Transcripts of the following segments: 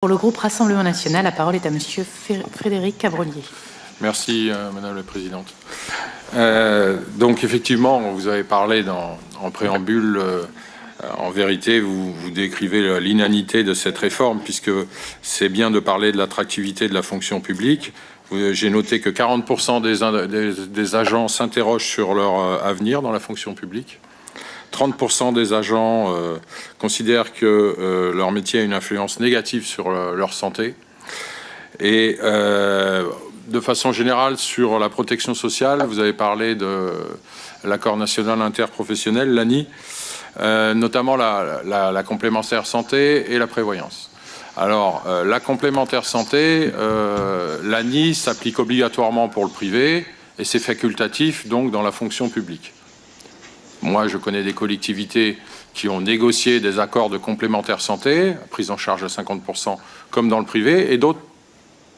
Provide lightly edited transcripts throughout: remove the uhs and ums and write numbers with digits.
Pour le groupe Rassemblement National, la parole est à Monsieur Frédéric Cabrolier. Merci, Madame la Présidente. Donc, effectivement, vous avez parlé en préambule, en vérité, vous décrivez l'inanité de cette réforme, puisque c'est bien de parler de l'attractivité de la fonction publique. J'ai noté que 40% des agents s'interrogent sur leur avenir dans la fonction publique. 30% des agents considèrent que leur métier a une influence négative sur leur santé. Et de façon générale, sur la protection sociale, vous avez parlé de l'accord national interprofessionnel, l'ANI, notamment la complémentaire santé et la prévoyance. Alors, la complémentaire santé, l'ANI s'applique obligatoirement pour le privé et c'est facultatif donc dans la fonction publique. Moi, je connais des collectivités qui ont négocié des accords de complémentaire santé, prise en charge à 50%, comme dans le privé, et d'autres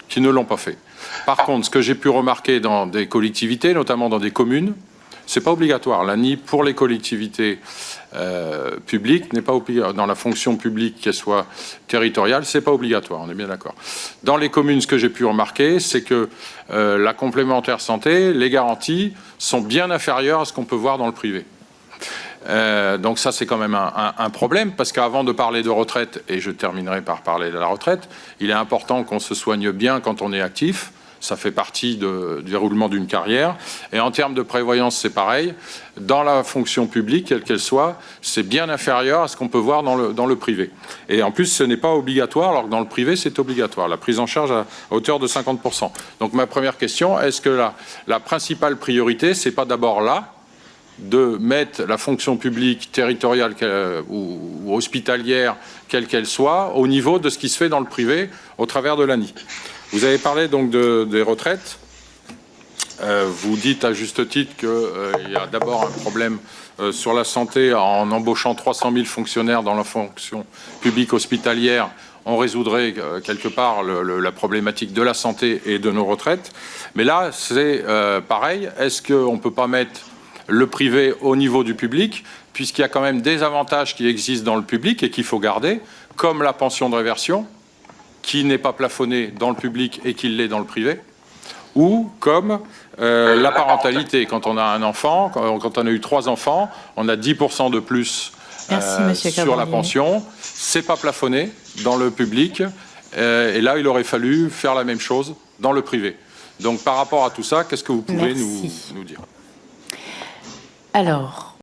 qui ne l'ont pas fait. Par contre, ce que j'ai pu remarquer dans des collectivités, notamment dans des communes, c'est pas obligatoire. L'ANI pour les collectivités publiques n'est pas obligatoire. Dans la fonction publique, qu'elle soit territoriale, c'est pas obligatoire. On est bien d'accord. Dans les communes, ce que j'ai pu remarquer, c'est que la complémentaire santé, les garanties sont bien inférieures à ce qu'on peut voir dans le privé. Donc ça, c'est quand même un problème, parce qu'avant de parler de retraite, et je terminerai par parler de la retraite, il est important qu'on se soigne bien quand on est actif. Ça fait partie du déroulement d'une carrière. Et en termes de prévoyance, c'est pareil. Dans la fonction publique, quelle qu'elle soit, c'est bien inférieur à ce qu'on peut voir dans le privé. Et en plus, ce n'est pas obligatoire, alors que dans le privé, c'est obligatoire. La prise en charge à hauteur de 50%. Donc ma première question, est-ce que la principale priorité, c'est pas d'abord là, de mettre la fonction publique territoriale ou hospitalière, quelle qu'elle soit, au niveau de ce qui se fait dans le privé au travers de l'ANI. Vous avez parlé donc des retraites. Vous dites à juste titre qu'il y a d'abord un problème sur la santé en embauchant 300 000 fonctionnaires dans la fonction publique hospitalière. On résoudrait quelque part la problématique de la santé et de nos retraites. Mais là, c'est pareil. Est-ce qu'on ne peut pas mettre le privé au niveau du public, puisqu'il y a quand même des avantages qui existent dans le public et qu'il faut garder, comme la pension de réversion, qui n'est pas plafonnée dans le public et qui l'est dans le privé, ou comme la parentalité. Quand on a un enfant, quand on a eu 3 enfants, on a 10% de plus sur la pension. C'est pas plafonné dans le public, et là, il aurait fallu faire la même chose dans le privé. Donc, par rapport à tout ça, qu'est-ce que vous pouvez nous dire ? Alors,